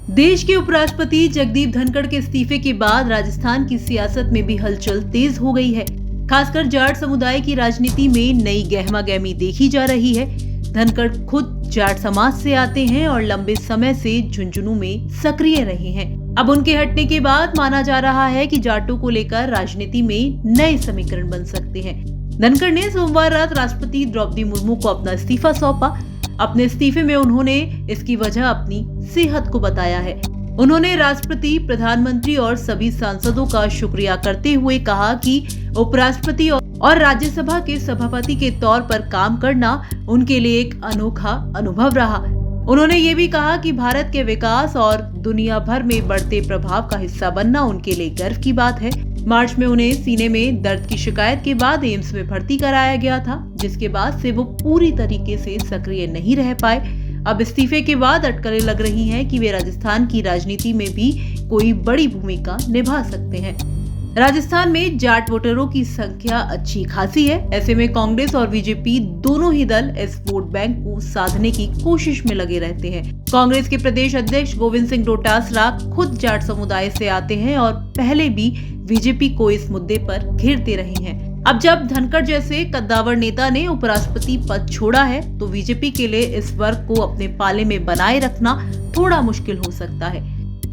देश के उपराष्ट्रपति जगदीप धनखड़ के इस्तीफे के बाद राजस्थान की सियासत में भी हलचल तेज हो गई है। खासकर जाट समुदाय की राजनीति में नई गहमागहमी देखी जा रही है। धनखड़ खुद जाट समाज से आते हैं और लंबे समय से झुंझुनू में सक्रिय रहे हैं। अब उनके हटने के बाद माना जा रहा है कि जाटों को लेकर राजनीति में नए समीकरण बन सकते हैं। धनखड़ ने सोमवार रात राष्ट्रपति द्रौपदी मुर्मू को अपना इस्तीफा सौंपा। अपने इस्तीफे में उन्होंने इसकी वजह अपनी सेहत को बताया है। उन्होंने राष्ट्रपति, प्रधानमंत्री और सभी सांसदों का शुक्रिया करते हुए कहा कि उपराष्ट्रपति और राज्यसभा के सभापति के तौर पर काम करना उनके लिए एक अनोखा अनुभव रहा। उन्होंने ये भी कहा कि भारत के विकास और दुनिया भर में बढ़ते प्रभाव का हिस्सा बनना उनके लिए गर्व की बात है। मार्च में उन्हें सीने में दर्द की शिकायत के बाद एम्स में भर्ती कराया गया था, जिसके बाद से वो पूरी तरीके से सक्रिय नहीं रह पाए। अब इस्तीफे के बाद अटकलें लग रही हैं कि वे राजस्थान की राजनीति में भी कोई बड़ी भूमिका निभा सकते हैं। राजस्थान में जाट वोटरों की संख्या अच्छी खासी है। ऐसे में कांग्रेस और बीजेपी दोनों ही दल इस वोट बैंक को साधने की कोशिश में लगे रहते हैं। कांग्रेस के प्रदेश अध्यक्ष गोविंद सिंह डोटासरा खुद जाट समुदाय से आते हैं और पहले भी बीजेपी को इस मुद्दे पर घेरते रहे हैं। अब जब धनखड़ जैसे कद्दावर नेता ने उपराष्ट्रपति पद छोड़ा है, तो बीजेपी के लिए इस वर्ग को अपने पाले में बनाए रखना थोड़ा मुश्किल हो सकता है।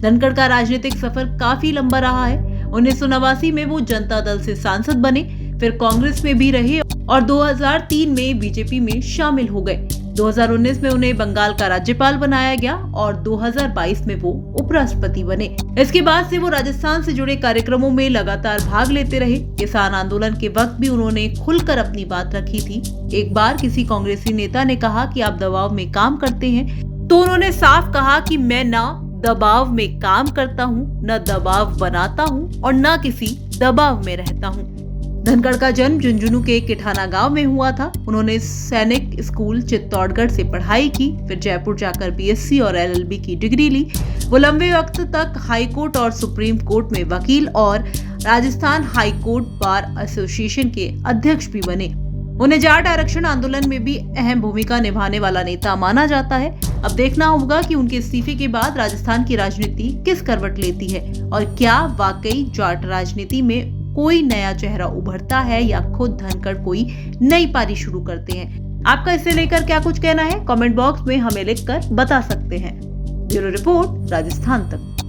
धनखड़ का राजनीतिक सफर काफी लंबा रहा है। 1989 में वो जनता दल से सांसद बने, फिर कांग्रेस में भी रहे और 2003 में बीजेपी में शामिल हो गए। 2019 में उन्हें बंगाल का राज्यपाल बनाया गया और 2022 में वो उपराष्ट्रपति बने। इसके बाद से वो राजस्थान से जुड़े कार्यक्रमों में लगातार भाग लेते रहे। किसान आंदोलन के वक्त भी उन्होंने खुलकर अपनी बात रखी थी। एक बार किसी कांग्रेसी नेता ने कहा कि आप दबाव में काम करते हैं, तो उन्होंने साफ कहा कि मैं ना दबाव में काम करता हूँ, न दबाव बनाता हूँ और न किसी दबाव में रहता हूँ। धनखड़ का जन्म झुंझुनू के किठाना गांव में हुआ था। उन्होंने सैनिक स्कूल चित्तौड़गढ़ से पढ़ाई की, फिर जयपुर जाकर बीएससी और एलएलबी की डिग्री ली। वो लंबे वक्त तक हाई कोर्ट और सुप्रीम कोर्ट में वकील और Rajasthan high court bar association के अध्यक्ष भी बने। उन्हें जाट आरक्षण आंदोलन में भी अहम भूमिका निभाने वाला नेता माना जाता है। अब देखना होगा कि उनके इस्तीफे के बाद राजस्थान की राजनीति किस करवट लेती है और क्या वाकई जाट राजनीति में कोई नया चेहरा उभरता है या खुद धनखड़ कोई नई पारी शुरू करते हैं। आपका इससे लेकर क्या कुछ कहना है, कमेंट बॉक्स में हमें लिखकर बता सकते हैं। ब्यूरो रिपोर्ट, राजस्थान तक।